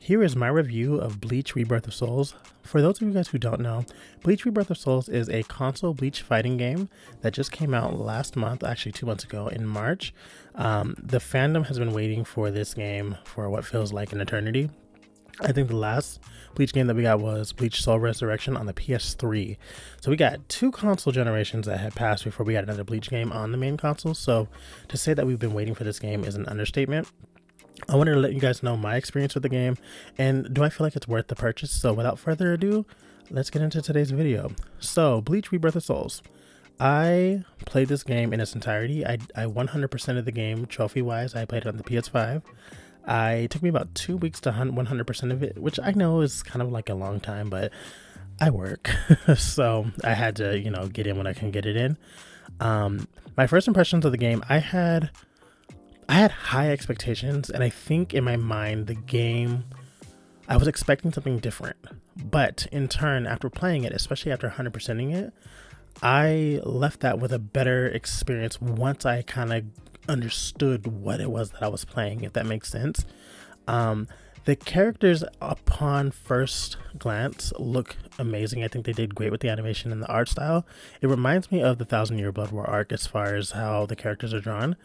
Here is my review of Bleach Rebirth of Souls. For those of you guys who don't know, Bleach Rebirth of Souls is a console Bleach fighting game that just came out last month, actually 2 months ago in March. The fandom has been waiting for this game for what feels like an eternity. I think the last Bleach game that we got was Bleach Soul Resurrection on the PS3. So we got 2 console generations that had passed before we got another Bleach game on the main console. So to say that we've been waiting for this game is an understatement. I wanted to let you guys know my experience with the game and do I feel like it's worth the purchase. So without further ado, let's get into today's video. So Bleach Rebirth of Souls. I played this game in its entirety. I 100% of the game trophy wise. I played it on the PS5. It took me about 2 weeks to 100% of it, which I know is kind of like a long time, but I work. So I had to, get in when I can get it in. My first impressions of the game, I had high expectations, and I think in my mind the game, I was expecting something different, but in turn, after playing it, especially after 100%ing it, I left that with a better experience once I kind of understood what it was that I was playing, if that makes sense. The characters upon first glance look amazing. I think they did great with the animation and the art style. It reminds me of the 1,000-Year Blood War arc as far as how the characters are drawn.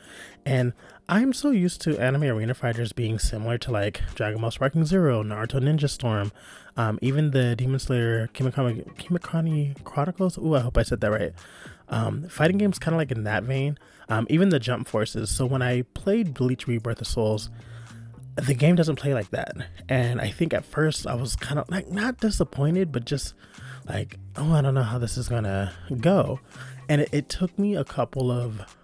And I'm so used to anime arena fighters being similar to like Dragon Ball Sparking Zero, Naruto Ninja Storm, even the Demon Slayer Kimikami Chronicles. Ooh, I hope I said that right. Fighting games kind of like in that vein. Even the Jump Forces. So when I played Bleach Rebirth of Souls, the game doesn't play like that, and I think at first I was kind of like not disappointed, but just like, oh, I don't know how this is gonna go. And it took me a couple of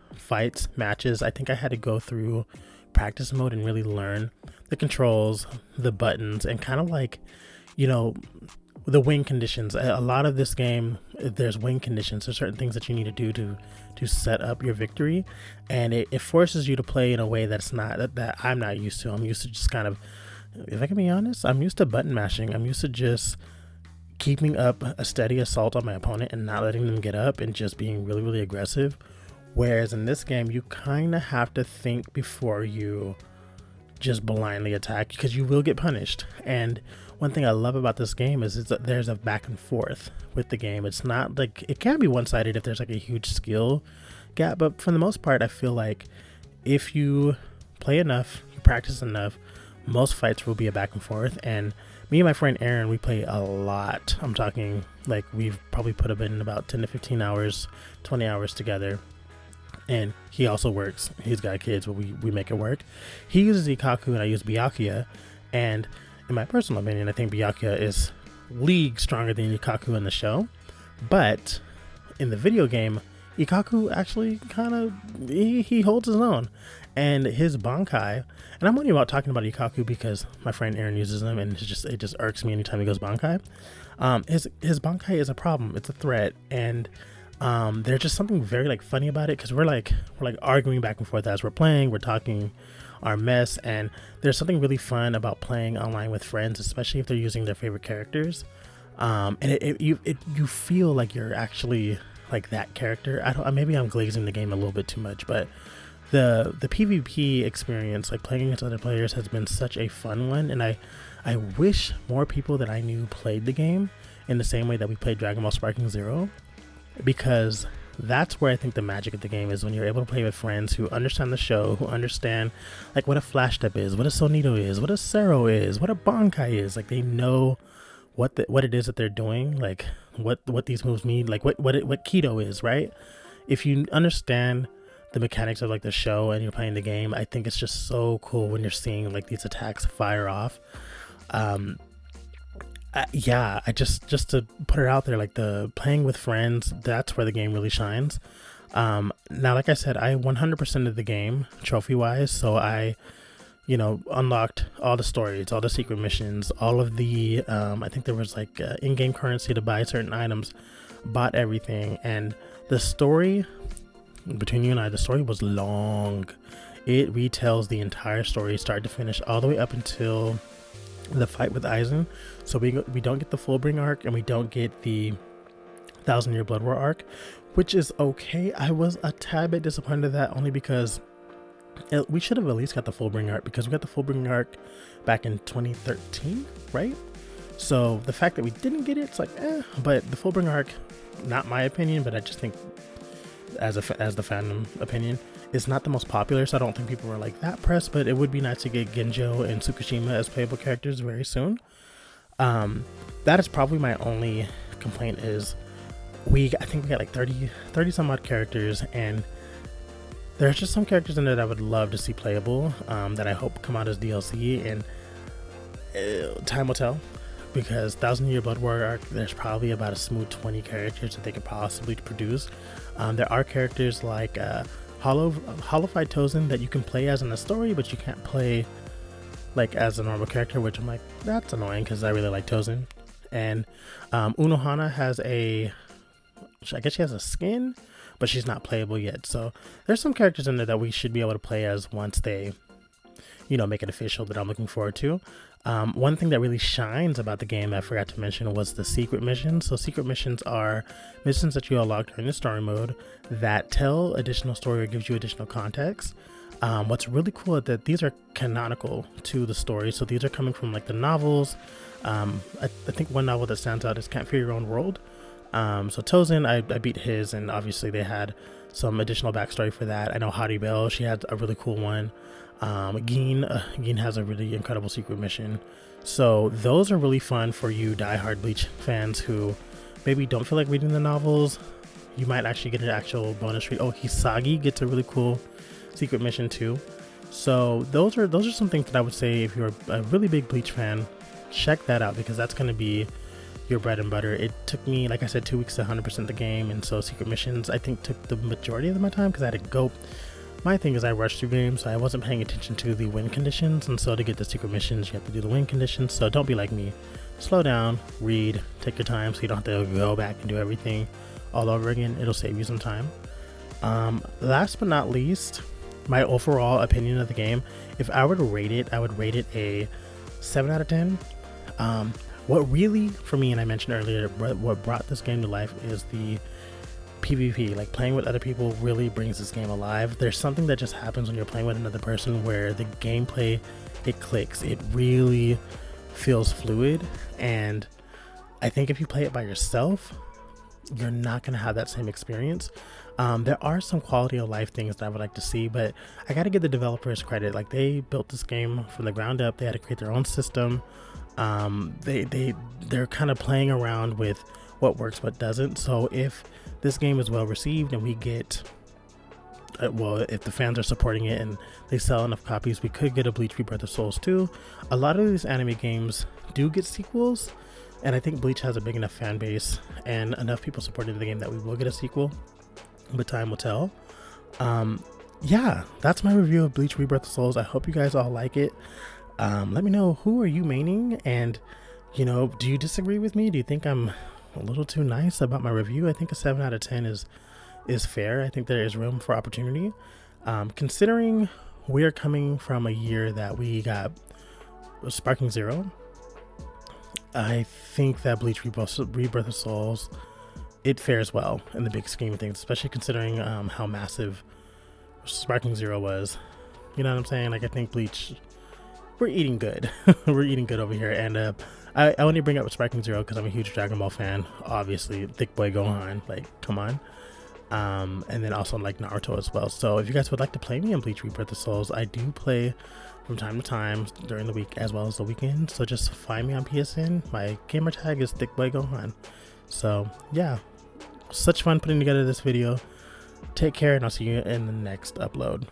matches. I think I had to go through practice mode and really learn the controls, the buttons, and kind of like, the win conditions. A lot of this game, there's win conditions. There's certain things that you need to do to set up your victory, and it forces you to play in a way that's not that I'm not used to. I'm used to just kind of, if I can be honest, I'm used to button mashing. I'm used to just keeping up a steady assault on my opponent and not letting them get up and just being really, really aggressive. Whereas in this game, you kind of have to think before you just blindly attack, because you will get punished. And one thing I love about this game is that there's a back and forth with the game. It's not like, it can be one-sided if there's like a huge skill gap, but for the most part, I feel like if you play enough, you practice enough, most fights will be a back and forth. And me and my friend Aaron, we play a lot. I'm talking like we've probably put up in about 10 to 15 hours, 20 hours together. And he also works. He's got kids, but we make it work. He uses Ikaku and I use Byakuya. And in my personal opinion, I think Byakuya is league stronger than Ikaku in the show. But in the video game, Ikaku actually kind of, he holds his own. And his Bankai, and I'm only about talking about Ikaku because my friend Aaron uses them, and it just irks me anytime he goes Bankai. His Bankai is a problem. It's a threat. And there's just something very like funny about it, because we're like arguing back and forth as we're playing. We're talking our mess, and there's something really fun about playing online with friends, especially if they're using their favorite characters. And you feel like you're actually like that character. Maybe I'm glazing the game a little bit too much, but the PvP experience, like playing against other players, has been such a fun one. And I wish more people that I knew played the game in the same way that we played Dragon Ball Sparking Zero, because that's where I think the magic of the game is, when you're able to play with friends who understand the show, who understand like what a flash step is, what a Sonito is, what a Sero is, what a Bankai is. Like they know what it is that they're doing, like what these moves mean, like what Keto is, right? If you understand the mechanics of like the show and you're playing the game, I think it's just so cool when you're seeing like these attacks fire off. I just to put it out there, like the playing with friends, that's where the game really shines. Now, like I said, I 100% of the game trophy wise, so I unlocked all the stories, all the secret missions, all of the I think there was like in-game currency to buy certain items, bought everything. And the story, between you and I, the story was long. It retells the entire story start to finish, all the way up until the fight with Aizen. So we don't get the Fullbring arc, and we don't get the 1,000-Year Blood War arc, which is okay. I was a tad bit disappointed at that, only because We should have at least got the Fullbring arc, because we got the Fullbring arc back in 2013, right? So the fact that we didn't get it, it's like, but the Fullbring arc, not my opinion, but I just think as the fandom opinion, is not the most popular, so I don't think people were like that pressed, but it would be nice to get Genjo and Tsukushima as playable characters very soon. That is probably my only complaint, is I think we got like 30 some odd characters, and there's just some characters in there that I would love to see playable, that I hope come out as DLC, and time will tell, because 1000 Year Blood Warrior arc, there's probably about a smooth 20 characters that they could possibly produce. There are characters like Hollow-Fied Tozen that you can play as in the story, but you can't play like as a normal character, which I'm like, that's annoying, because I really like Tozen. And Unohana has I guess she has a skin, but she's not playable yet. So there's some characters in there that we should be able to play as once they, make it official, that I'm looking forward to. One thing that really shines about the game that I forgot to mention was the secret missions. So secret missions are missions that you unlock during the story mode that tell additional story or gives you additional context. What's really cool is that these are canonical to the story. So these are coming from like the novels. I think one novel that stands out is Can't Fear Your Own World. So Tozen, I beat his, and obviously they had some additional backstory for that. I know Haribel, she had a really cool one. Gin has a really incredible secret mission. So those are really fun for you diehard Bleach fans who maybe don't feel like reading the novels. You might actually get an actual bonus read. Oh, Hisagi gets a really cool secret mission too. So those are some things that I would say, if you're a really big Bleach fan, check that out, because that's going to be your bread and butter. It took me, like I said, 2 weeks to 100% the game, and so secret missions I think took the majority of my time, because I had to go. My thing is I rushed through games, so I wasn't paying attention to the win conditions, and so to get the secret missions you have to do the win conditions. So don't be like me, slow down, read, take your time, so you don't have to go back and do everything all over again. It'll save you some time. Last but not least, my overall opinion of the game, if I were to rate it, I would rate it a 7 out of 10. What really, for me, and I mentioned earlier, what brought this game to life is the PvP. Like, playing with other people really brings this game alive. There's something that just happens when you're playing with another person where the gameplay, it clicks. It really feels fluid, and I think if you play it by yourself, you're not going to have that same experience. There are some quality of life things that I would like to see, but I got to give the developers credit. Like, they built this game from the ground up. They had to create their own system. They're kind of playing around with what works, what doesn't. So if this game is well received and we get, if the fans are supporting it and they sell enough copies, we could get a Bleach Rebirth of Souls 2. A lot of these anime games do get sequels, and I think Bleach has a big enough fan base and enough people supporting the game that we will get a sequel, but time will tell. Yeah, that's my review of Bleach Rebirth of Souls. I hope you guys all like it. Let me know, who are you maining, and do you disagree with me? Do you think I'm a little too nice about my review? I think a 7 out of 10 is fair. I think there is room for opportunity, considering we're coming from a year that we got Sparking Zero. I think that Bleach Rebirth of Souls, it fares well in the big scheme of things, especially considering how massive Sparking Zero was. You know what I'm saying? Like, I think Bleach, we're eating good. We're eating good over here. And I only bring up Sparking Zero because I'm a huge Dragon Ball fan. Obviously, Thick Boy Gohan, like, come on. And then also like Naruto as well. So if you guys would like to play me on Bleach Rebirth of Souls, I do play from time to time during the week as well as the weekend. So just find me on PSN. My gamer tag is Thick Boy Gohan. So yeah, such fun putting together this video. Take care, and I'll see you in the next upload.